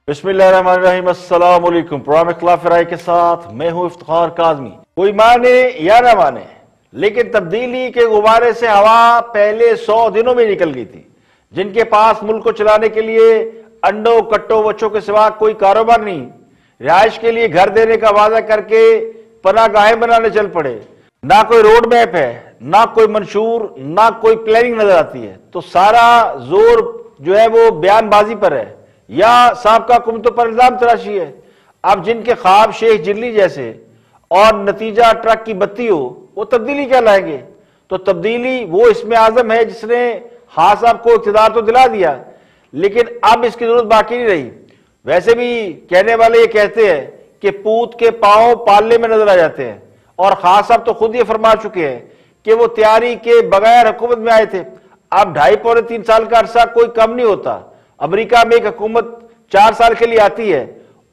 बिस्मिल्लाहिर्रहमानिर्रहीम, अस्सलाम वालेकुम। प्रोग्राम इख्तिलाफ राय के साथ मैं हूं इफ्तिखार काज़मी। कोई माने या ना माने, लेकिन तब्दीली के गुब्बारे से हवा पहले 100 दिनों में निकल गई थी। जिनके पास मुल्क को चलाने के लिए अंडों कट्टों बच्चों के सिवा कोई कारोबार नहीं, रिहाइश के लिए घर देने का वादा करके पनागाहें बनाने चल पड़े। ना कोई रोड मैप है, ना कोई मंशूर, ना कोई प्लानिंग नजर आती है। तो सारा जोर जो है वो बयानबाजी पर है या साबका हुकूमतों पर इल्जाम तराशी है। अब जिनके ख्वाब शेख जिल्ली जैसे और नतीजा ट्रक की बत्ती हो, वो तब्दीली क्या लाएंगे? तो तब्दीली वो इसमें आजम है जिसने हाँ साहब को इख्तिदार तो दिला दिया, लेकिन अब इसकी जरूरत बाकी नहीं रही। वैसे भी कहने वाले ये कहते हैं कि पूत के पांव पालने में नजर आ जाते हैं, और खान साहब तो खुद ये फरमा चुके हैं कि वो तैयारी के बगैर हुकूमत में आए थे। अब 2.5-3 साल का अरसा कोई कम नहीं होता। अमेरिका में एक हुकूमत 4 साल के लिए आती है,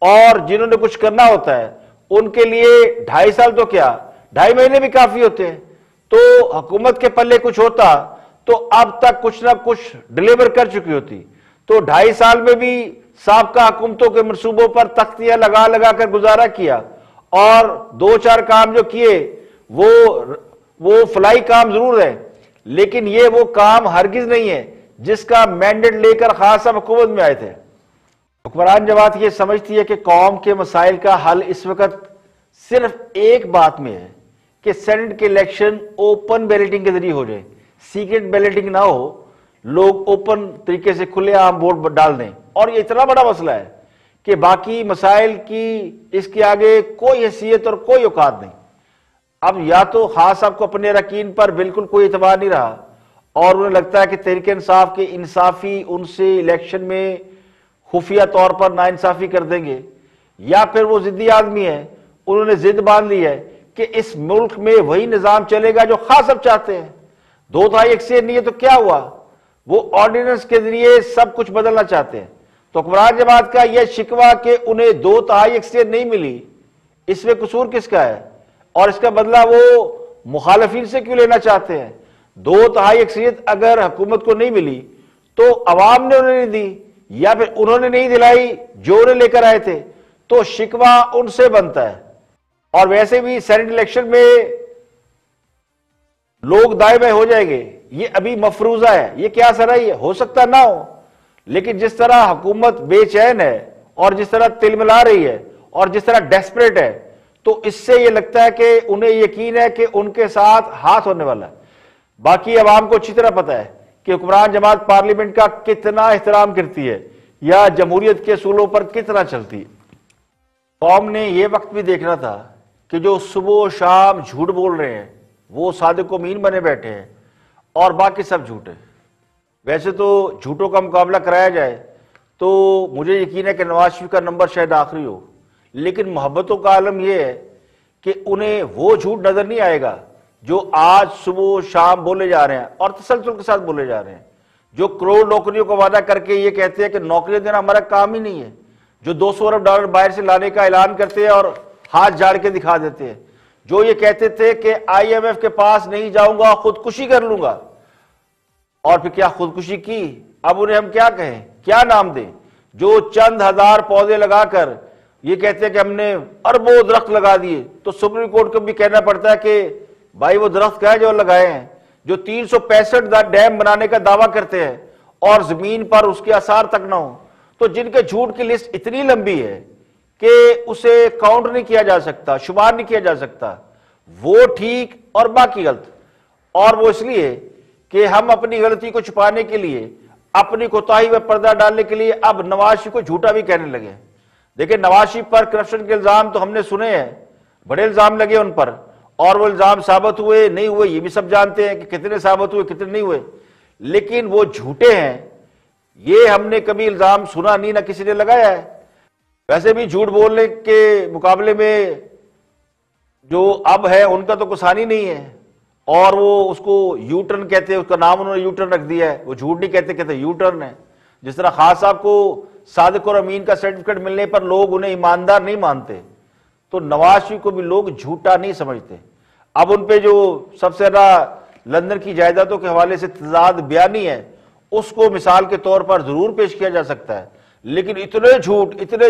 और जिन्होंने कुछ करना होता है उनके लिए 2.5 साल तो क्या, 2.5 महीने भी काफी होते हैं। तो हुकूमत के पल्ले कुछ होता तो अब तक कुछ ना कुछ डिलीवर कर चुकी होती। तो 2.5 साल में भी साबका हुकूमतों के मंसूबों पर तख्तियां लगा लगा कर गुजारा किया, और 2-4 काम जो किए वो फलाई काम जरूर है, लेकिन ये वो काम हरगिज नहीं है जिसका मैंडेट लेकर खास हुकूमत में आए थे। हुक्मरान जमात ये समझती है कि कौम के मसाइल का हल इस वक्त सिर्फ एक बात में है कि सेनेट के इलेक्शन ओपन बैलेटिंग के जरिए हो जाए, सीक्रेट बैलेटिंग ना हो, लोग ओपन तरीके से खुले आम वोट डाल दें। और ये इतना बड़ा मसला है कि बाकी मसाइल की इसके आगे कोई हैसियत और कोई औकात नहीं। अब या तो खास साहब को अपने रकीन पर बिल्कुल कोई एतबार नहीं रहा, और उन्हें लगता है कि तहरीक इंसाफ के इंसाफी उनसे इलेक्शन में खुफिया तौर पर नाइंसाफी कर देंगे, या फिर वो जिद्दी आदमी है, उन्होंने जिद बांध ली है कि इस मुल्क में वही निजाम चलेगा जो खास साहब चाहते हैं। 2/3 अक्सरियत नहीं है तो क्या हुआ, वो ऑर्डिनेंस के जरिए सब कुछ बदलना चाहते हैं। तो हुक्मरान जमात का यह शिकवा कि उन्हें 2/3 अक्सरियत नहीं मिली, इसमें कसूर किसका है, और इसका बदला वो मुखालफिन से क्यों लेना चाहते हैं? 2/3 अक्सरियत अगर हुकूमत को नहीं मिली तो अवाम ने उन्हें नहीं दी, या फिर उन्होंने नहीं दिलाई जो उन्हें लेकर आए थे, तो शिकवा उनसे बनता है। और वैसे भी सेनेट इलेक्शन में लोग दाएं बाएं हो जाएंगे, ये अभी मफरूजा है, ये क्या सराही है, हो सकता ना हो, लेकिन जिस तरह हुकूमत बेचैन है और जिस तरह तिलमिला रही है और जिस तरह डेस्परेट है, तो इससे ये लगता है कि उन्हें यकीन है कि उनके साथ हाथ होने वाला है। बाकी अवाम को अच्छी तरह पता है कि हुक्मरान जमात पार्लियामेंट का कितना एहतराम करती है या जमहूरियत के असूलों पर कितना चलती है। कौम ने यह वक्त भी देखना था कि जो सुबह शाम झूठ बोल रहे हैं वो सादिक अमीन बने बैठे हैं और बाकी सब झूठ है। वैसे तो झूठों का मुकाबला कराया जाए तो मुझे यकीन है कि नवाज शरीफ का नंबर शायद आखिरी हो, लेकिन मोहब्बतों का आलम यह है कि उन्हें वो झूठ नजर नहीं आएगा जो आज सुबह शाम बोले जा रहे हैं और तसलसल के साथ बोले जा रहे हैं। जो करोड़ नौकरियों का वादा करके ये कहते हैं कि नौकरियां देना हमारा काम ही नहीं है, जो $200 अरब बाहर से लाने का ऐलान करते हैं और हाथ झाड़ के दिखा देते हैं, जो ये कहते थे कि IMF के पास नहीं जाऊंगा, खुदकुशी कर लूंगा, और फिर क्या खुदकुशी की। अब उन्हें हम क्या कहें, क्या नाम दें? जो चंद हजार पौधे लगाकर ये कहते हैं कि हमने अरबों दरख्त लगा दिए, तो सुप्रीम कोर्ट को भी कहना पड़ता है कि भाई वो दरख्त क्या है जो लगाए हैं? जो 365 डैम बनाने का दावा करते हैं और जमीन पर उसके आसार तक ना हो। तो जिनके झूठ की लिस्ट इतनी लंबी है कि उसे काउंट नहीं किया जा सकता, शुमार नहीं किया जा सकता, वो ठीक और बाकी गलत। और वो इसलिए कि हम अपनी गलती को छुपाने के लिए, अपनी कोताही में पर्दा डालने के लिए अब नवाज शरीफ को झूठा भी कहने लगे। देखिए, नवाज शरीफ पर करप्शन के इल्जाम तो हमने सुने हैं, बड़े इल्जाम लगे उन पर, और वो इल्जाम साबित हुए नहीं हुए ये भी सब जानते हैं कि कितने साबित हुए कितने नहीं हुए, लेकिन वो झूठे हैं ये हमने कभी इल्जाम सुना नहीं, ना किसी ने लगाया है। वैसे भी झूठ बोलने के मुकाबले में जो अब है उनका तो कुछ हानि नहीं है, और वो उसको यू टर्न कहते हैं, उसका नाम उन्होंने यू टर्न रख दिया है। वो झूठ नहीं कहते, कहते यू टर्न है। जिस तरह खान साहब को सादिक और अमीन का सर्टिफिकेट मिलने पर लोग उन्हें ईमानदार नहीं मानते, तो नवाज शरीफ को भी लोग झूठा नहीं समझते। अब उन पे जो सबसे ज्यादा लंदन की जायदादों के हवाले से तजाद बयानी है उसको मिसाल के तौर पर जरूर पेश किया जा सकता है, लेकिन इतने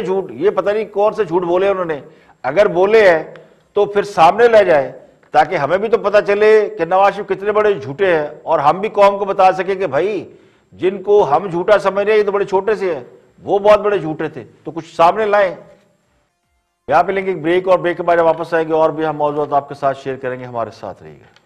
झूठ, ये पता नहीं कौन से झूठ बोले उन्होंने। अगर बोले हैं तो फिर सामने ले जाए, ताकि हमें भी तो पता चले कि नवाज शरीफ कितने बड़े झूठे हैं, और हम भी कौम को बता सके कि भाई जिनको हम झूठा समझ रहे हैं ये तो बड़े छोटे से हैं, वो बहुत बड़े झूठे थे, तो कुछ सामने लाएं। यहां पे लेंगे ब्रेक, और ब्रेक के बाद वापस आएंगे और भी हम मौजूद आपके साथ शेयर करेंगे। हमारे साथ रहिएगा।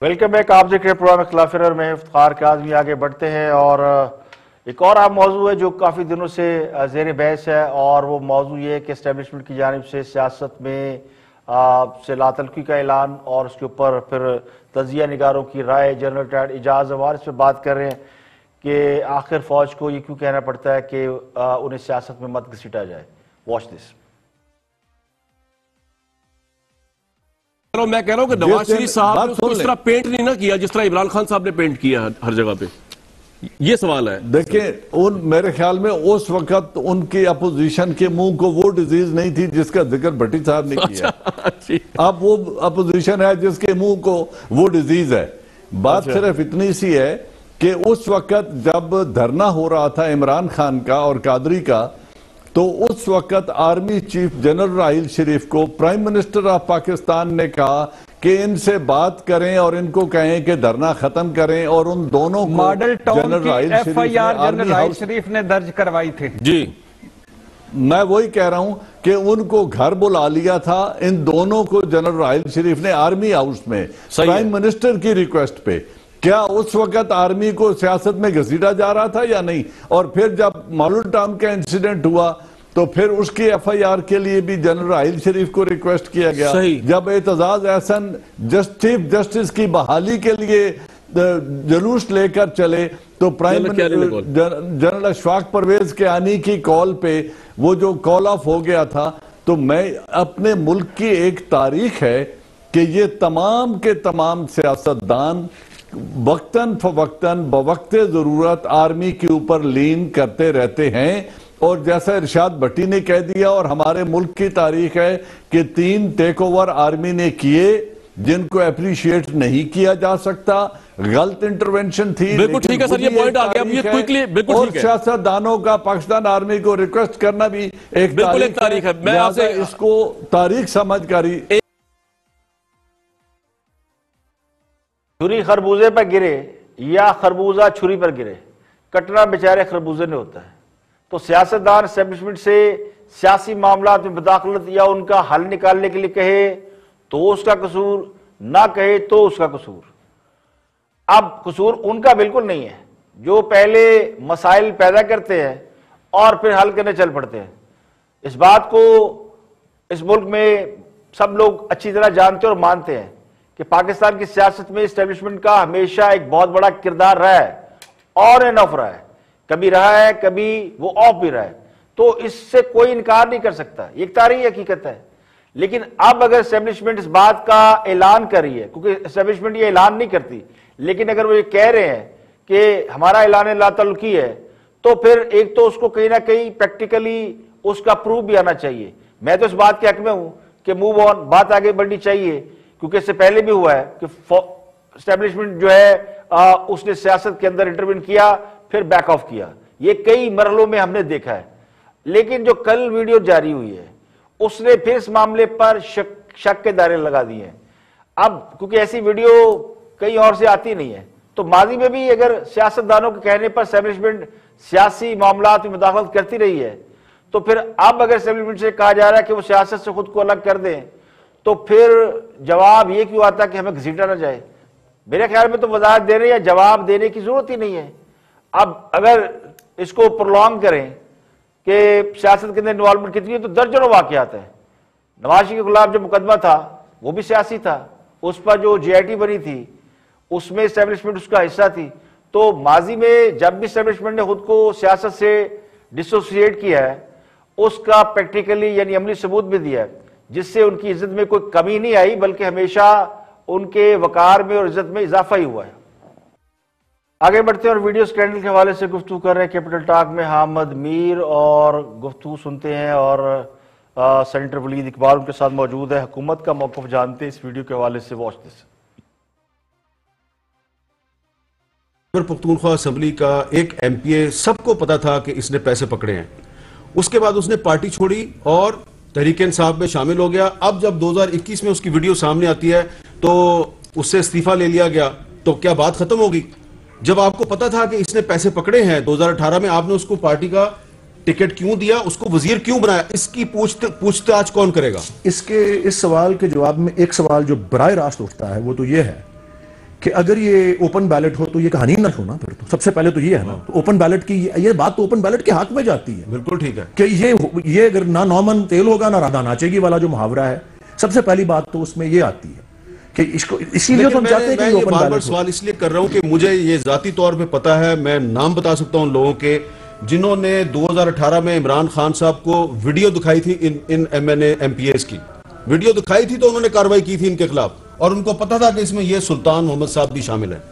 Welcome back. आप देख रहे प्रोग्राम खिलाफ और मैं इफ्तिखार काज़मी। आगे बढ़ते हैं और एक और अहम मौजू है जो काफ़ी दिनों से ज़ेर बहस है, और वो मौजू ये है कि इस्टेब्लिशमेंट की जानिब से सियासत में से लातल्की का ऐलान और उसके ऊपर फिर तजिया निगारों की राय। जनरल रिटायर्ड एजाज अवार इस पर बात कर रहे हैं कि आखिर फौज को ये क्यों कहना पड़ता है कि उन्हें सियासत में मत घसीटा जाए। Watch this. मैं कह रहा हूं कि नवाज शरीफ साहब ने उसको इस तरह पेंट नहीं ना किया जिस तरह इमरान खान साहब ने पेंट किया हर जगह पे। ये सवाल है। देखिए, मेरे ख्याल में उस वक्त उनकी अपोजिशन के मुंह को वो डिजीज नहीं थी जिसका जिक्र भट्टी साहब ने किया। अब वो अपोजिशन है जिसके मुंह को वो डिजीज है। बात सिर्फ इतनी सी है कि उस वक्त जब धरना हो रहा था इमरान खान का और कादरी का, तो उस वक्त आर्मी चीफ जनरल राहिल शरीफ को प्राइम मिनिस्टर ऑफ पाकिस्तान ने कहा कि इनसे बात करें और इनको कहें कि धरना खत्म करें, और उन दोनों को मॉडल टाउन जनरल की एफआईआर जनरल राहिल शरीफ ने दर्ज करवाई थी। जी, मैं वही कह रहा हूं कि उनको घर बुला लिया था इन दोनों को जनरल राहिल शरीफ ने आर्मी हाउस में प्राइम मिनिस्टर की रिक्वेस्ट पे। क्या उस वक्त आर्मी को सियासत में घसीटा जा रहा था या नहीं? और फिर जब मॉडल टाउन का इंसिडेंट हुआ तो फिर उसकी एफआईआर के लिए भी जनरल राहिल शरीफ को रिक्वेस्ट किया गया। जब एतजाज एहसन चीफ जस्टिस की बहाली के लिए जुलूस लेकर चले तो प्राइम जनरल अशफाक परवेज के आने की कॉल पे वो जो कॉल ऑफ हो गया था। तो मैं अपने मुल्क की एक तारीख है कि ये तमाम के तमाम सियासतदान वक्तन फवक्तन बवक्ते जरूरत आर्मी के ऊपर लीन करते रहते हैं। और जैसा इरशाद भट्टी ने कह दिया, और हमारे मुल्क की तारीख है कि 3 टेक ओवर आर्मी ने किए जिनको अप्रिशिएट नहीं किया जा सकता। गलत इंटरवेंशन थी। बिल्कुल ठीक है सर, ये पॉइंट आ गया। अब ये क्विकली बिल्कुल ठीक है। सियासतदानों का पाकिस्तान आर्मी को रिक्वेस्ट करना भी एक तारीख है। मैं आपसे इसको तारीख समझ कर छुरी खरबूजे पर गिरे या खरबूजा छुरी पर गिरे, कटना बेचारे खरबूजे ने होता है। तो सियासतदान एस्टेब्लिशमेंट से सियासी मामलात में मुदाखलत या उनका हल निकालने के लिए कहे तो उसका कसूर, ना कहे तो उसका कसूर। अब कसूर उनका बिल्कुल नहीं है जो पहले मसाइल पैदा करते हैं और फिर हल करने चल पड़ते हैं। इस बात को इस मुल्क में सब लोग अच्छी तरह जानते और मानते हैं कि पाकिस्तान की सियासत में एस्टेब्लिशमेंट का हमेशा एक बहुत बड़ा किरदार रहा है, ऑन एंड ऑफ रहा है। कभी रहा है, कभी वो ऑफ भी रहा है। तो इससे कोई इनकार नहीं कर सकता, एक तारीखी हकीकत है। लेकिन अब अगर एस्टेब्लिशमेंट इस बात का ऐलान कर रही है, क्योंकि एस्टेब्लिशमेंट ये ऐलान नहीं करती, लेकिन अगर वो ये कह रहे हैं कि हमारा ऐलान लातल्लुकी है, तो फिर एक तो उसको कहीं ना कहीं प्रैक्टिकली उसका प्रूफ भी आना चाहिए। मैं तो इस बात के हक में हूं कि मूव ऑन, बात आगे बढ़नी चाहिए, क्योंकि इससे पहले भी हुआ है कि एस्टेब्लिशमेंट जो है उसने सियासत के अंदर इंटरवीन किया, फिर बैक ऑफ किया। ये कई मरहलों में हमने देखा है। लेकिन जो कल वीडियो जारी हुई है उसने फिर इस मामले पर शक के दायरे लगा दिए हैं। अब क्योंकि ऐसी वीडियो कहीं और से आती नहीं है, तो माजी में भी अगर सियासतदानों के कहने पर एस्टेब्लिशमेंट सियासी मामलात में मुदाखलत करती रही है, तो फिर अब अगर एस्टेब्लिशमेंट से कहा जा रहा है कि वो सियासत से खुद को अलग कर दें, तो फिर जवाब ये क्यों आता कि हमें घसीटा ना जाए? मेरे ख्याल में तो वजाहत देने या जवाब देने की जरूरत ही नहीं है। अब अगर इसको प्रोलॉन्ग करें कि सियासत के अंदर इन्वॉल्वमेंट कितनी है, तो दर्जनों वाकयात है। नवाज शरीफ के खिलाफ जो मुकदमा था वो भी सियासी था, उस पर जो JIT बनी थी उसमें एस्टेब्लिशमेंट उसका हिस्सा थी। तो माजी में जब भी एस्टेब्लिशमेंट ने खुद को सियासत से डिसोसिएट किया है, उसका प्रैक्टिकली यानी अमली सबूत भी दिया है। जिससे उनकी इज्जत में कोई कमी नहीं आई, बल्कि हमेशा उनके वकार में और इज्जत में इजाफा ही हुआ है। आगे बढ़ते हैं और वीडियो स्कैंडल के हवाले से गुफ्तगू कर रहे हैं कैपिटल टॉक में हामिद मीर, और गुफ्तगू सुनते हैं और सेनेटर वलीद इकबाल उनके साथ मौजूद है। हुकूमत का मौक़िफ़ जानते हैं इस वीडियो के हवाले से। Watch this. Khyber Pakhtunkhwa assembly का एक एमपीए, सबको पता था कि इसने पैसे पकड़े हैं। उसके बाद उसने पार्टी छोड़ी और तहरीक इंसाफ में शामिल हो गया। अब जब 2021 में उसकी वीडियो सामने आती है तो उससे इस्तीफा ले लिया गया, तो क्या बात खत्म होगी? जब आपको पता था कि इसने पैसे पकड़े हैं 2018 में, आपने उसको पार्टी का टिकट क्यों दिया, उसको वजीर क्यों बनाया? इसकी पूछताछ कौन करेगा? इस सवाल के जवाब में एक सवाल जो बराह रास्त उठता है वो तो ये है कि अगर ये ओपन बैलेट हो तो ये कहानी ना हो ना, फिर तो सबसे पहले तो ये है ना, तो ओपन बैलेट की ये बात तो ओपन बैलेट के हक में जाती है। बिल्कुल ठीक है कि ये अगर ना नौमन तेल होगा ना राधा नाचेगी वाला जो मुहावरा है, सबसे पहली बात तो उसमें ये आती है कि इसको, इसीलिए तो हम चाहते हैं कि ओपन बैलेट। सवाल इसलिए कर रहा हूं कि मुझे ये जाती तौर पे पता है, मैं नाम बता सकता हूं लोगों के जिन्होंने 2018 में इमरान खान साहब को वीडियो दिखाई थी, इन एमएनए एमपीएस की वीडियो दिखाई थी, तो उन्होंने कार्रवाई की थी इनके खिलाफ, और उनको पता था कि इसमें ये सुल्तान मोहम्मद साहब भी शामिल है।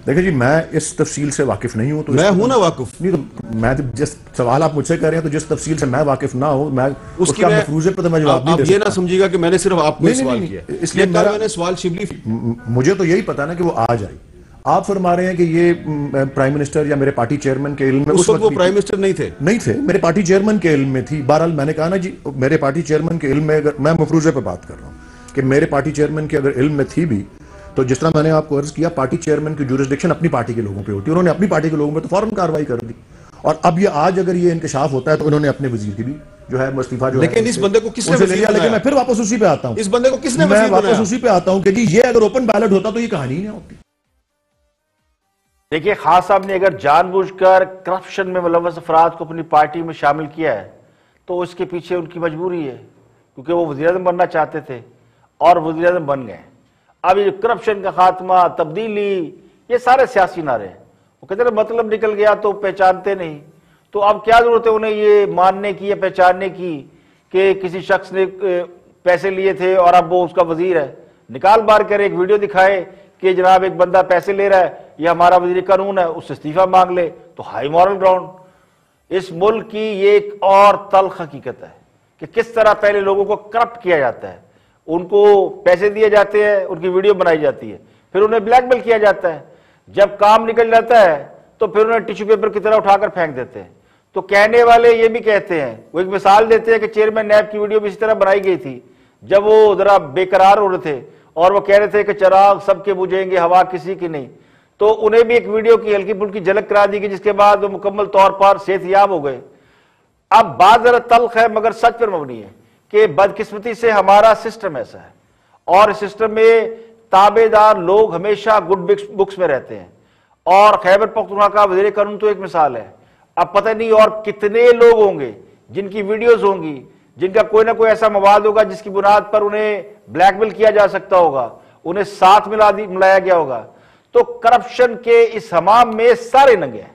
देखिए जी, मैं इस तफसील से वाकिफ नहीं हूं, तो मैं हूं ना वाकिफ। नहीं तो मैं जिस सवाल आप मुझसे कर रहे हैं, तो जिस तफसील से मैं वाकिफ ना हूं, मैं उसका मफरूजे पर तो मैं जवाब नहीं दे सकता। ये ना समझिएगा कि मैंने सिर्फ आपको सवाल किया, इसलिए मैंने सवाल शिबली, मुझे तो यही पता ना कि वो आ जाए। आप फरमा रहे हैं कि ये प्राइम मिनिस्टर या मेरे पार्टी चेयरमैन के इल्म में, उस वक्त वो प्राइम मिनिस्टर नहीं थे, मेरे पार्टी चेयरमैन के इल्म में थी। बहरहाल मैंने कहा ना जी, मेरे पार्टी चेयरमैन के इल्म में, अगर मैं मफरूजे पे बात कर रहा हूं कि मेरे पार्टी चेयरमैन के अगर इल्म में थी भी, तो जिस तरह मैंने आपको अर्ज किया, पार्टी चेयरमैन की जुरिस्डिक्शन अपनी पार्टी के लोगों पे होती है, उन्होंने अपनी पार्टी के लोगों पे तो फौरन कार्रवाई कर दी। और अब ये आज अगर ये इंकशाफ होता है तो उन्होंने अपने वजीर की भी जो है इस्तीफा जो लेकिन इस बंदे को किसने वजीर बनाया? लेकिन मैं फिर वापस उसी पे आता हूं, इस बंदे को किसने वजीर बनाया? वापस उसी पे आता हूं कि जी ये अगर ओपन बैलेट होता तो ये कहानी नहीं होती। देखिए, खान साहब ने अगर जानबूझकर करप्शन में मुलव्वस अफराद को अपनी पार्टी में शामिल किया है तो उसके पीछे उनकी मजबूरी है, क्योंकि वो वज़ीर-ए-आज़म बनना चाहते थे और वज़ीर-ए-आज़म बन गए। अब ये करप्शन का खात्मा, तब्दीली, ये सारे सियासी नारे हैं। वो कहते हैं मतलब निकल गया तो पहचानते नहीं, तो अब क्या जरूरत है उन्हें ये मानने की या पहचानने की कि किसी शख्स ने पैसे लिए थे और अब वो उसका वजीर है। निकाल बार कर एक वीडियो दिखाए कि जनाब एक बंदा पैसे ले रहा है, ये हमारा वजीर कानून है, उससे इस्तीफा मांग ले, तो हाई मॉरल ग्राउंड। इस मुल्क की ये एक और तल्ख हकीकत है कि किस तरह पहले लोगों को करप्ट किया जाता है, उनको पैसे दिए जाते हैं, उनकी वीडियो बनाई जाती है, फिर उन्हें ब्लैकमेल किया जाता है। जब काम निकल जाता है तो फिर उन्हें टिश्यू पेपर की तरह उठाकर फेंक देते हैं। तो कहने वाले ये भी कहते हैं, वो एक मिसाल देते हैं कि चेयरमैन नैब की वीडियो भी इसी तरह बनाई गई थी, जब वो जरा बेकरार हो रहे थे और वो कह रहे थे कि चराग सबके बुझेंगे, हवा किसी की नहीं, तो उन्हें भी एक वीडियो की हल्की फुल्की झलक करा दी गई, जिसके बाद वो मुकम्मल तौर पर सेहतयाब हो गए। अब बात जरा तल्ख है मगर सच पर मबनी है कि बदकिस्मती से हमारा सिस्टम ऐसा है और इस सिस्टम में ताबेदार लोग हमेशा गुड बुक्स में रहते हैं। और खैबर पख्तूनख्वा का वज़ीर कानून तो एक मिसाल है। अब पता नहीं और कितने लोग होंगे जिनकी वीडियोस होंगी, जिनका कोई ना कोई ऐसा मवाद होगा जिसकी बुनियाद पर उन्हें ब्लैकमेल किया जा सकता होगा, उन्हें साथ मिलाया गया होगा। तो करप्शन के इस हमाम में सारे नंगे हैं।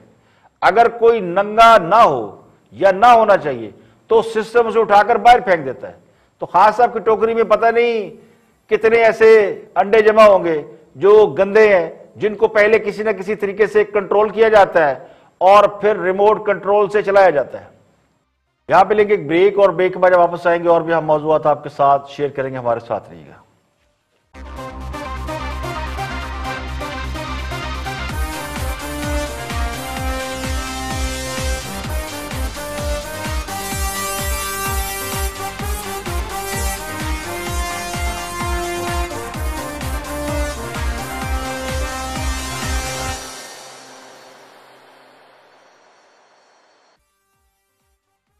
अगर कोई नंगा ना हो या ना होना चाहिए तो सिस्टम उसे उठाकर बाहर फेंक देता है। तो खान साहब की टोकरी में पता नहीं कितने ऐसे अंडे जमा होंगे जो गंदे हैं, जिनको पहले किसी ना किसी तरीके से कंट्रोल किया जाता है और फिर रिमोट कंट्रोल से चलाया जाता है। यहां पे लेंगे एक ब्रेक और ब्रेक के बाद वापस आएंगे और भी हम मौजूद आपके साथ शेयर करेंगे। हमारे साथ रहिएगा।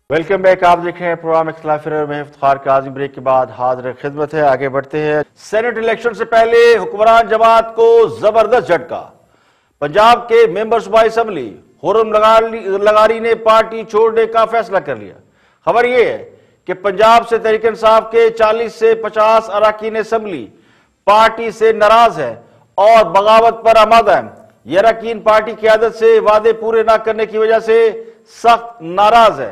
Welcome back. आप देख रहे हैं प्रोग्राम इख्तिलाफ में इफ्तिखार काज़मी। ब्रेक के बाद हाजिर खिदमत है। आगे बढ़ते हैं। सेनेट इलेक्शन से पहले हुक्मरान जमात को जबरदस्त झटका। पंजाब के मेंबर सूबाई असेंबली खुर्रम लगारी ने पार्टी छोड़ने का फैसला कर लिया। खबर यह है कि पंजाब से तहरीक इंसाफ के 40 से 50 अरकान असेंबली पार्टी से नाराज है और बगावत पर आमादा है। ये अरकान पार्टी क़यादत से वादे पूरे न करने की वजह से सख्त नाराज है।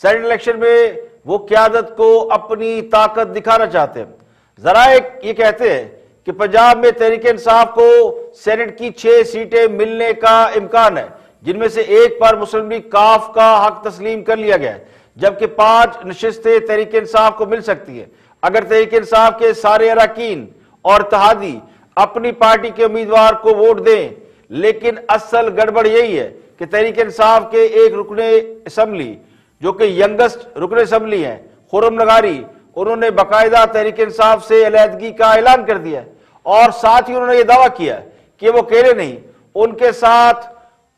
सेनेट इलेक्शन में वो क़यादत को अपनी ताकत दिखाना चाहते हैं। जरा एक ये कहते हैं कि पंजाब में तहरीक इंसाफ को सेनेट की 6 सीटें मिलने का इम्कान है, जिनमें से एक पर मुस्लिम लीग काफ का हक तस्लीम कर लिया गया है, जबकि 5 नशिस्तें तहरीक इंसाफ को मिल सकती है। अगर तहरीक इंसाफ के सारे अरकान और इत्तेहादी अपनी पार्टी के उम्मीदवार को वोट दें, लेकिन असल गड़बड़ यही है कि तहरीक इंसाफ के एक रुकने असम्बली जो कि यंगेस्ट रुकन असम्बली है, खुर्रम नगारी, उन्होंने बाकायदा तहरीक इंसाफ से अलहदगी का ऐलान कर दिया और साथ ही उन्होंने यह दावा किया कि वो अकेले नहीं, उनके साथ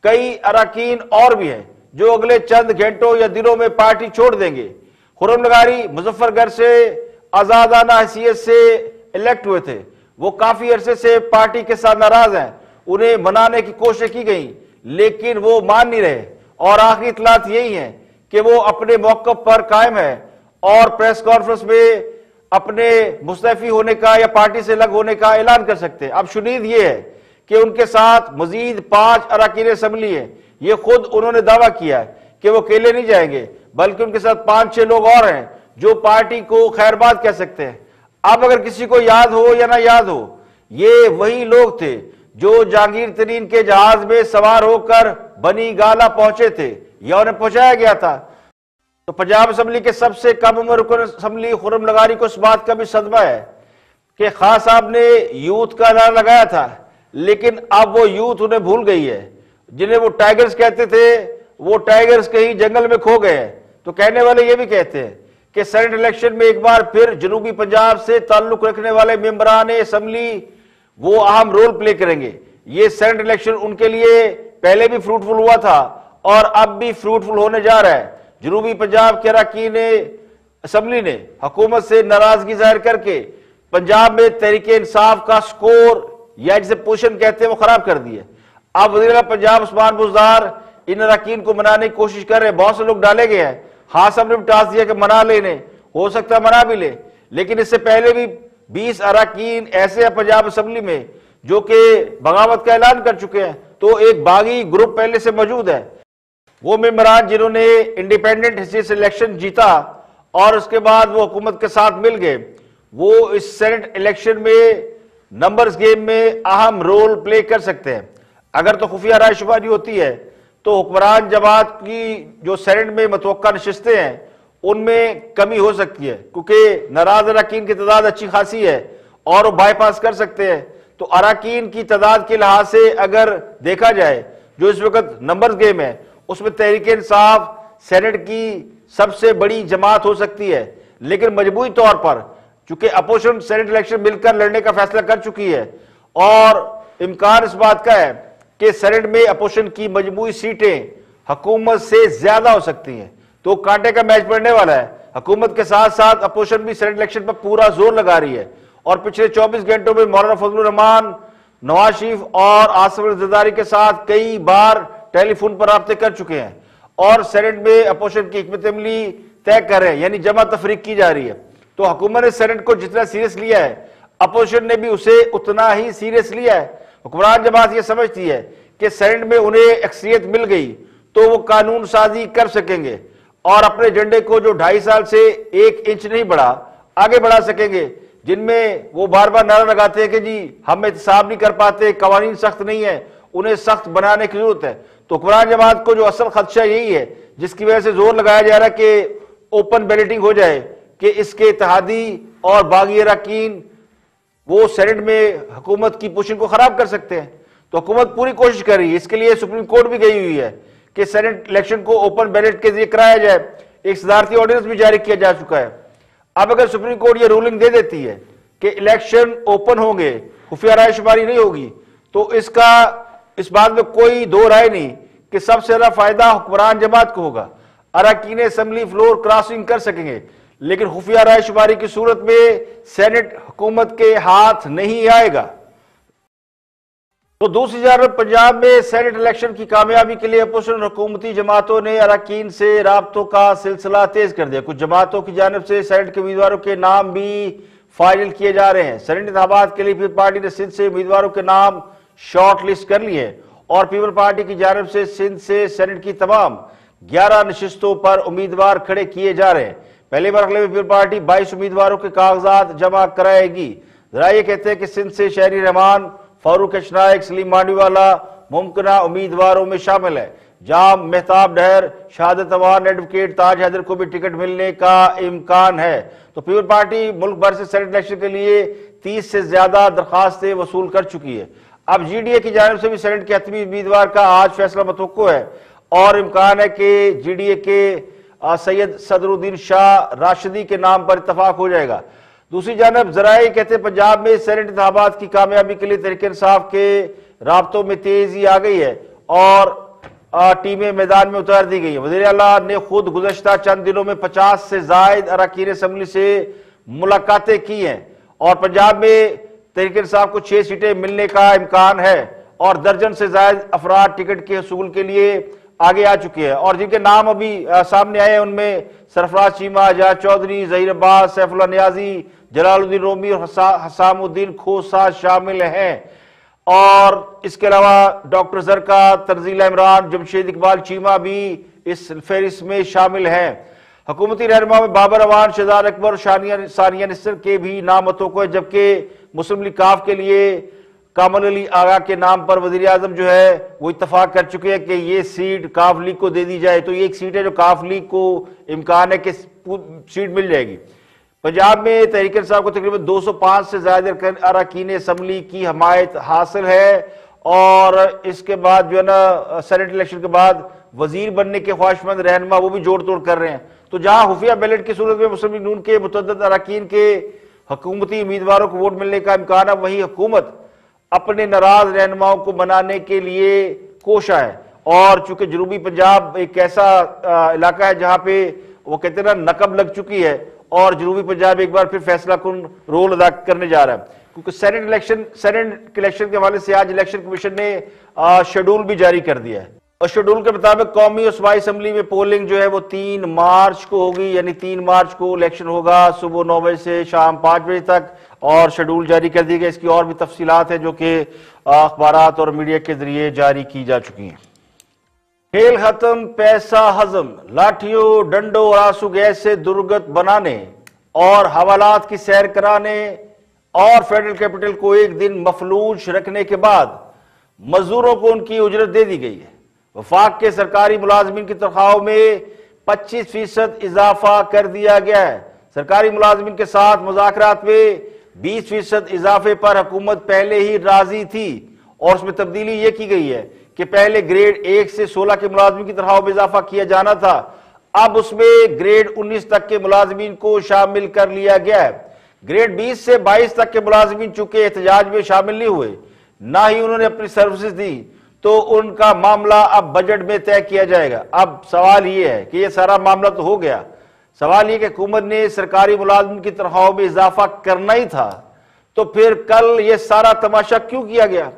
कई अरकान और भी हैं जो अगले चंद घंटों या दिनों में पार्टी छोड़ देंगे। खुर्रम नगारी मुजफ्फरगढ़ से आजादाना हैसियत से इलेक्ट हुए थे, वो काफी अरसे से पार्टी के साथ नाराज हैं, उन्हें मनाने की कोशिश की गई लेकिन वो मान नहीं रहे और आखिरी इतलात यही है कि वो अपने मौक़िफ़ पर कायम है और प्रेस कॉन्फ्रेंस में अपने मुस्तैफी होने का या पार्टी से अलग होने का ऐलान कर सकते हैं। अब शुनीद ये है कि उनके साथ मजीद 5 अरकान असम्बली है, ये खुद उन्होंने दावा किया है कि वो अकेले नहीं जाएंगे, बल्कि उनके साथ 5-6 लोग और हैं जो पार्टी को खैरबाद कह सकते हैं। अब अगर किसी को याद हो या ना याद हो, ये वही लोग थे जो जहांगीर तरीन के जहाज में सवार होकर बनी गाला पहुंचे थे या उन्हें पहुंचाया गया था। तो पंजाब असम्बली के सबसे कम उम्र रुकन असम्बली खुर्रम नगारी को इस बात का भी सदमा है कि खान साहब ने यूथ का नारा लगाया था, लेकिन अब वो यूथ उन्हें भूल गई है। जिन्हें वो टाइगर्स कहते थे, वो टाइगर्स कहीं जंगल में खो गए हैं। तो कहने वाले ये भी कहते हैं कि सेनेट इलेक्शन में एक बार फिर जनूबी पंजाब से ताल्लुक रखने वाले मेंबरान असम्बली वो अहम रोल प्ले करेंगे। ये सेनेट इलेक्शन उनके लिए पहले भी फ्रूटफुल हुआ था और अब भी फ्रूटफुल होने जा रहा है। जनूबी पंजाब के अरकान असम्बली ने हुकूमत से नाराजगी जाहिर करके पंजाब में तहरीक इंसाफ का स्कोर या जिसे पोजीशन कहते हैं वो खराब कर दी है। अब वज़ीर पंजाब उस्मान बुज़दार इन अरकान को मनाने की कोशिश कर रहे हैं। बहुत से लोग डाले गए हैं, हाँ साहब ने भी टास्क दिया कि मना लेने, हो सकता है मना भी ले, लेकिन इससे पहले भी 20 अरकान ऐसे हैं पंजाब असम्बली में जो कि बगावत का ऐलान कर चुके हैं। तो एक बागी ग्रुप पहले से मौजूद है, वो मेंबरान जिन्होंने इंडिपेंडेंट हैसियत से इलेक्शन जीता और उसके बाद वो हुकूमत के साथ मिल गए, वो इस सेनेट इलेक्शन में नंबर्स गेम में अहम रोल प्ले कर सकते हैं। अगर तो खुफिया रायशुमारी होती है तो हुक्मरान जमात की जो सेनेट में मतवक्का नशिस्तें हैं उनमें कमी हो सकती है, क्योंकि नाराज अरकान की तादाद अच्छी खासी है और वो बाईपास कर सकते हैं। तो अरकान की तादाद के लिहाज से अगर देखा जाए जो इस वक्त नंबर्स गेम है, उसमें तहरीक इंसाफ सेनेट की सबसे बड़ी जमात हो सकती है, लेकिन मजबूरी तौर पर चूंकि अपोजिशन सेनेट इलेक्शन मिलकर लड़ने का फैसला कर चुकी है और इम्कान इस बात का है कि सेनेट में अपोजिशन की मजबूरी सीटें हुकूमत से ज्यादा हो सकती हैं। तो कांटे का मैच पड़ने वाला है। हुकूमत के साथ साथ अपोजिशन भी सेनेट इलेक्शन पर पूरा जोर लगा रही है और पिछले 24 घंटों में मौलाना फजलुर रहमान, नवाज शरीफ और आसिफ अली जरदारी के साथ कई बार टेलीफोन पर राब्ते कर चुके हैं और सेनेट में अपोजिशन की हिकमत अमली तय कर रहे हैं, यानी जमा तफरीक की जा रही है। तो हुकूमत ने सेनेट को जितना सीरियस लिया है, अपोजिशन ने भी उसे उतना ही सीरियस लिया है। हुक्मरान जमात यह समझती है कि सेनेट में उन्हें अक्सरियत मिल गई तो वो कानून साजी कर सकेंगे और अपने एजेंडे को जो 2.5 साल से 1 इंच नहीं बढ़ा आगे बढ़ा सकेंगे, जिनमें वो बार बार नारा लगाते हैं कि जी हम एहतसाब नहीं कर पाते, कवानीन सख्त नहीं है, उन्हें सख्त बनाने की जरूरत है। तो हुक्मरान जमात को जो असल खदशा यही है, जिसकी वजह से जोर लगाया जा रहा है कि ओपन बैलेटिंग हो जाए, कि इसके इत्तेहादी और बागी अरकान वो सेनेट में हुकूमत की पोजीशन को खराब कर सकते हैं। तो हुकूमत पूरी कोशिश कर रही है, इसके लिए सुप्रीम कोर्ट भी गई हुई है कि सेनेट इलेक्शन को ओपन बैलेट के जरिए कराया जाए। एक सदारती ऑर्डिनेंस भी जारी किया जा चुका है। अब अगर सुप्रीम कोर्ट ये रूलिंग दे देती है कि इलेक्शन ओपन होंगे, खुफिया रायशुमारी नहीं होगी, तो इस बात में कोई दो राय नहीं कि सबसे ज्यादा फायदा हुक्मरान जमात को होगा। अरकान असेंबली फ्लोर क्रॉसिंग कर सकेंगे, लेकिन खुफिया रायशुमारी की सूरत में सेनेट हुकूमत के हाथ नहीं आएगा। तो दूसरी जानब पंजाब में सेनेट इलेक्शन की कामयाबी के लिए अपोजिशन हुकूमती जमातों ने अरकान से राब्तों का सिलसिला तेज कर दिया। कुछ जमातों की जानिब से सेनेट के उम्मीदवारों के नाम भी फाइनल किए जा रहे हैं। सेनेट इंतखाबात के लिए पीपल पार्टी ने सिंध से उम्मीदवारों के नाम शॉर्ट लिस्ट कर लिए हैं और पीपल पार्टी की जानिब से सिंध से सेनेट की तमाम 11 नशिस्तों पर उम्मीदवार खड़े किए जा रहे हैं। पहले मरहले में पीपल पार्टी 22 उम्मीदवारों के कागजात जमा कराएगी। जरा ये कहते हैं कि सिंध से शहरी रहमान, फारूक अशनाइक, सलीम मांडीवाला मुमकिना उम्मीदवारों में शामिल है। जाम, मेहताब डहर, शहादत अवान, एडवोकेट ताज हैदर को भी टिकट मिलने का इम्कान है। तो पीपल पार्टी मुल्क भर से सेनेट इलेक्शन के लिए 30 से ज्यादा दरखास्तें वसूल कर चुकी है। अब जीडीए की जानिब से भी सेनेट के हतमी उम्मीदवार का आज फैसला मतवक्को है और इम्कान है कि जीडीए के सैयद सदरुद्दीन शाह राशिदी के नाम पर इत्तफाक हो जाएगा। दूसरी जानब जराए कहते हैं पंजाब में सेनेट इंतखाबात की कामयाबी के लिए तहरीक इंसाफ के राब्तों में तेजी आ गई है और टीमें मैदान में उतार दी गई है। वज़ीर आला ने खुद गुज़श्ता चंद दिनों में 50 से जायद अरकान असम्बली से मुलाकातें की हैं और पंजाब में तहरीक इंसाफ को 6 सीटें मिलने का इम्कान है और दर्जन से जायद अफराद टिकट के हसूल के लिए आगे आ चुके हैं और जिनके नाम अभी सामने आए हैं उनमें सरफराज चीमा, आजाद चौधरी, ज़हीर अब्बास, सैफुल्लाह नियाजी, जलालुद्दीन रोमी और हसामुद्दीन खोसा शामिल हैं। और इसके अलावा डॉक्टर जरका, तंजीला इमरान, जमशेद इकबाल चीमा भी इस फहरिस्त में शामिल हैं। हुकूमती रहनुमा में बाबर अवान, शहजाद अकबर, सानिया निस्सर के भी नाम मतवक्को है, जबकि मुस्लिम लीग काफ के लिए कामल अली आगा के नाम पर वजीर आजम जो है वो इत्तफाक कर चुके हैं कि ये सीट काफ लीग को दे दी जाए। तो ये एक सीट है जो काफ लीग को इम्कान है कि सीट मिल जाएगी। पंजाब में तहरीक इंसाफ को तकरीबन 205 से ज्यादा अरकान असम्बली की हमायत हासिल है और इसके बाद जो है ना सेनेट इलेक्शन के बाद वजीर बनने के ख्वाहिशमंद रहनुमा वो भी जोड़ तोड़ कर रहे हैं। तो जहां खुफिया बैलेट की सूरत में मुस्लिम लीग नून के मुतअद्दिद अरकान के हुकूमती उम्मीदवारों को वोट मिलने का इम्कान है, वहीं हुकूमत अपने नाराज रहनुमाओं को बनाने के लिए कोशा है। और चूंकि जनूबी पंजाब एक ऐसा इलाका है जहां पे वो कहते हैं ना नकब लग चुकी है और जनूबी पंजाब एक बार फिर फैसला कुन रोल अदा करने जा रहा है, क्योंकि सेनेट इलेक्शन के हवाले से आज इलेक्शन कमीशन ने शेड्यूल भी जारी कर दिया है और शेड्यूल के मुताबिक कौमी और सूबाई असम्बली में पोलिंग जो है वो 3 मार्च को होगी, यानी 3 मार्च को इलेक्शन होगा सुबह 9 बजे से शाम 5 बजे तक और शेड्यूल जारी कर दी गई। इसकी और भी तफसीलात है जो कि अखबारात और मीडिया के जरिए जारी की जा चुकी हैं। खेल खत्म, पैसा हजम, लाठियों, डंडों और आंसू गैस से दुर्गत बनाने और हवालात की सैर कराने और फेडरल कैपिटल को एक दिन मफलूज रखने के बाद मजदूरों को उनकी उजरत दे दी गई है। वफाक के सरकारी मुलाजमीन की तनख्वाहों में 25% इजाफा कर दिया गया है। सरकारी मुलाजमीन के साथ मुज़ाकरात में 20% इजाफे पर हुकूमत पहले ही राजी थी और उसमें तब्दीली यह की गई है कि पहले ग्रेड 1 से 16 के मुलाजमीन की तनख्वाहों में इजाफा किया जाना था, अब उसमें ग्रेड 19 तक के मुलाजमीन को शामिल कर लिया गया है। ग्रेड 20 से 22 तक के मुलाजमीन चूंकि एहतजाज में शामिल नहीं हुए, ना ही उन्होंने अपनी सर्विसेज दी, तो उनका मामला अब बजट में तय किया जाएगा। अब सवाल यह है कि यह सारा मामला तो हो गया, सवाल यह कि हुकूमत ने सरकारी मुलाजमीन की तनख्वाहों में इजाफा करना ही था, तो फिर कल यह सारा तमाशा क्यों किया गया?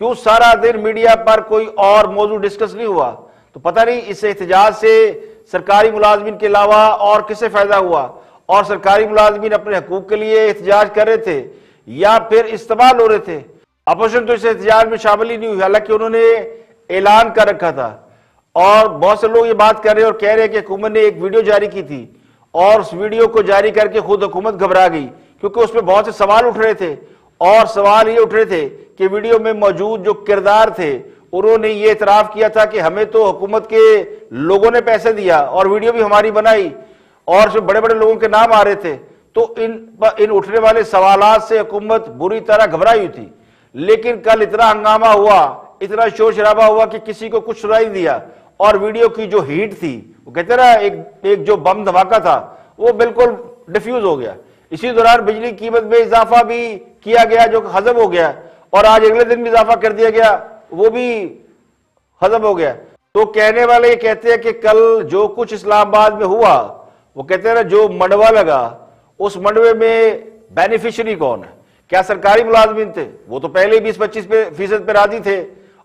क्यों सारा दिन मीडिया पर कोई और मौजू डिस्कस नहीं हुआ? तो पता नहीं इस एहतजाज से सरकारी मुलाजमीन के अलावा और किसे फायदा हुआ और सरकारी मुलाजमीन अपने हकूक के लिए एहतजाज कर रहे थे या फिर इस्तेमाल हो रहे थे? अपोजिशन तो इस एहतजाज में शामिल ही नहीं हुई, हालांकि उन्होंने ऐलान कर रखा था और बहुत से लोग ये बात कर रहे हैं और कह रहे हैं कि हुकूमत ने एक वीडियो जारी की थी और उस वीडियो को जारी करके खुद हुकूमत घबरा गई, क्योंकि उसमें बहुत से सवाल उठ रहे थे और सवाल ये उठ रहे थे कि वीडियो में मौजूद जो किरदार थे उन्होंने ये इतराफ किया था कि हमें तो हुकूमत के लोगों ने पैसे दिया और वीडियो भी हमारी बनाई और उसमें बड़े बड़े लोगों के नाम आ रहे थे। तो इन उठने वाले सवालात से हुकूमत बुरी तरह घबराई हुई थी, लेकिन कल इतना हंगामा हुआ, इतना शोर शराबा हुआ कि किसी को कुछ सुनाई दिया और वीडियो की जो हीट थी, वो कहते ना एक जो बम धमाका था, वो बिल्कुल डिफ्यूज हो गया। इसी दौरान बिजली की कीमत में इजाफा भी किया गया जो हजम हो गया और आज अगले दिन भी इजाफा कर दिया गया, वो भी हजम हो गया। तो कहने वाले ये कहते हैं कि कल जो कुछ इस्लामाबाद में हुआ, वो कहते हैं ना जो मंडवा लगा, उस मंडवे में बेनिफिशियरी कौन है? क्या सरकारी मुलाजमीन थे? वो तो पहले 20-25% पे राजी थे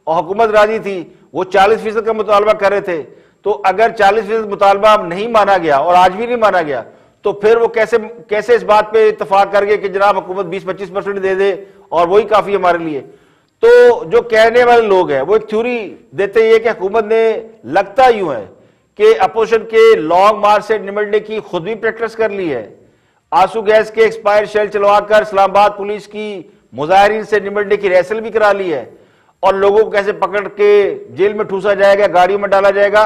और हुकूमत राजी थी, वो 40% का मुतालबा कर रहे थे। तो अगर 40% मुतालबा नहीं माना गया और आज भी नहीं माना गया, तो फिर वो कैसे इस बात पे इत्तफाक कर गए कि जनाब हुकूमत 20-25% दे दे और वही काफी हमारे लिए? तो जो कहने वाले लोग हैं वो एक थ्योरी देते हैं कि हुकूमत ने, लगता यूं है कि अपोजिशन के लॉन्ग मार्च से निमटने की खुद भी प्रैक्टिस कर ली है। आंसू गैस के एक्सपायर शेल चलवाकर इस्लामाबाद पुलिस की मुजाहिरीन से निमटने की रिहर्सल भी करा ली है, और लोगों को कैसे पकड़ के जेल में ठूसा जाएगा, गाड़ियों में डाला जाएगा,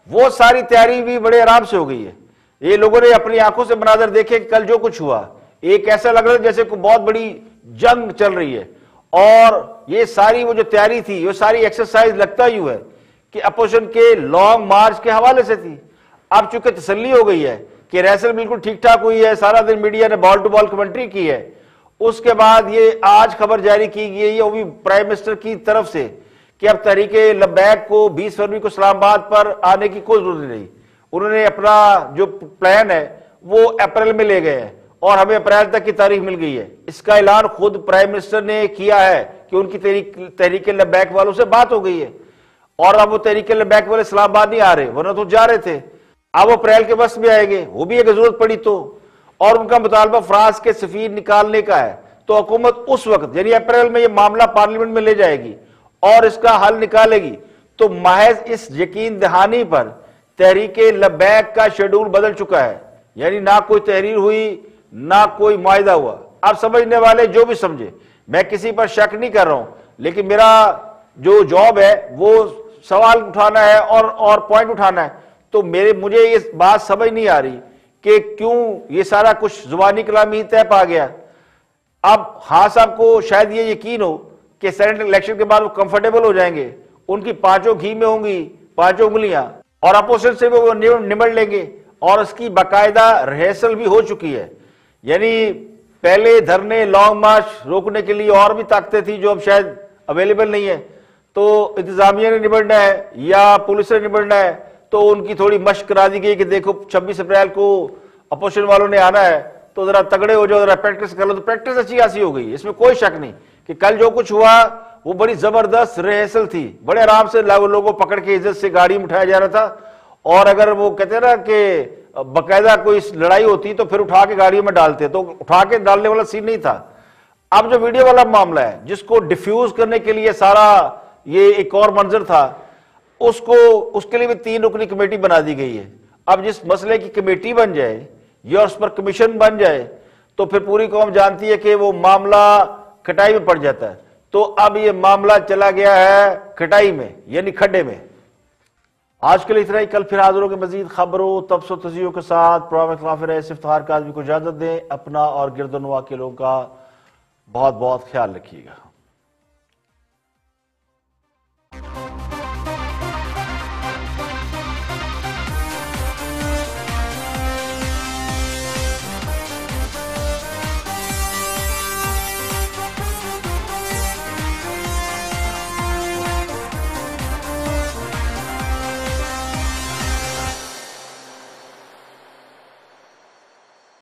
वो सारी तैयारी भी बड़े आराम से हो गई है। ये लोगों ने अपनी आंखों से मनाजर देखे कि कल जो कुछ हुआ, एक ऐसा लग रहा है जैसे कोई बहुत बड़ी जंग चल रही है, और ये सारी वो जो तैयारी थी, वो सारी एक्सरसाइज लगता ही है कि अपोजिशन के लॉन्ग मार्च के हवाले से थी। अब चूंकि तसल्ली हो गई है कि रिहर्सल बिल्कुल ठीक ठाक हुई है, सारा दिन मीडिया ने बॉल टू बॉल कमेंट्री की है, उसके बाद ये आज खबर जारी की गई है, वो भी प्राइम मिनिस्टर की तरफ से, कि अब तहरीके लब्बैक को 20 फरवरी को इस्लामाबाद पर आने की कोई जरूरत नहीं। उन्होंने अपना जो प्लान है वो अप्रैल में ले गए हैं, और हमें अप्रैल तक की तारीख मिल गई है। इसका ऐलान खुद प्राइम मिनिस्टर ने किया है कि उनकी तहरीके लब्बैक वालों से बात हो गई है, और अब वो तहरीके लब्बैक वाले इस्लामाबाद नहीं आ रहे, वरना तो जा रहे थे। अब वो अप्रैल के बस में आएंगे, वो भी अगर जरूरत पड़ी तो, और उनका मुतालबा फ्रांस के सफीर निकालने का है। तो हुकूमत उस वक्त यानी अप्रैल में ये मामला पार्लियामेंट में ले जाएगी और इसका हल निकालेगी। तो महज इस यकीन दहानी पर तहरीके लब्बैक का शेड्यूल बदल चुका है, यानी ना कोई तहरीर हुई, ना कोई मुआहिदा हुआ। अब समझने वाले जो भी समझे, मैं किसी पर शक नहीं कर रहा हूं, लेकिन मेरा जो जॉब है वो सवाल उठाना है और पॉइंट उठाना है। तो मुझे ये बात समझ नहीं आ रही कि क्यों ये सारा कुछ जुबानी कलामी तय पा गया। अब हाँ साहब को शायद ये यकीन हो कि सेनेट इलेक्शन के बाद वो कंफर्टेबल हो जाएंगे, उनकी पांचों घी में होंगी पांचों उंगलियां, और अपोजिशन से वो निमट लेंगे, और इसकी बाकायदा रिहर्सल भी हो चुकी है। यानी पहले धरने लॉन्ग मार्च रोकने के लिए और भी ताकतें थी जो अब शायद अवेलेबल नहीं है। तो इंतजामिया ने निबड़ना है या पुलिस ने निबड़ना है, तो उनकी थोड़ी मशक करा दी गई कि देखो 26 अप्रैल को अपोजिशन वालों ने आना है, तो जरा तगड़े हो जाओ, जरा प्रैक्टिस कर लो। तो प्रैक्टिस अच्छी खासी हो गई, इसमें कोई शक नहीं कि कल जो कुछ हुआ वो बड़ी जबरदस्त रिहर्सल थी। बड़े आराम से लोगों को पकड़ के इज्जत से गाड़ी में उठाया जा रहा था, और अगर वो कहते ना कि बाकायदा कोई लड़ाई होती तो फिर उठा के गाड़ियों में डालते, तो उठा के डालने वाला सीन नहीं था। अब जो वीडियो वाला मामला है जिसको डिफ्यूज करने के लिए सारा ये एक और मंजर था, उसके लिए भी 3 रुकनी कमेटी बना दी गई है। अब जिस मसले की कमेटी बन जाए या उस पर कमीशन बन जाए, तो फिर पूरी कौम जानती है कि वो मामला खटाई में पड़ जाता है। तो अब ये मामला चला गया है खटाई में, यानी खड्डे में। आज के लिए इतना ही, कल फिर हाजिर होंगे मजीद खबरों तबसो तज़ियों के साथ। प्रोग्राम खिलाफ इफ्तिखार काज़मी को इजाजत दें। अपना और गिरदोनवा के लोगों का बहुत बहुत ख्याल रखिएगा।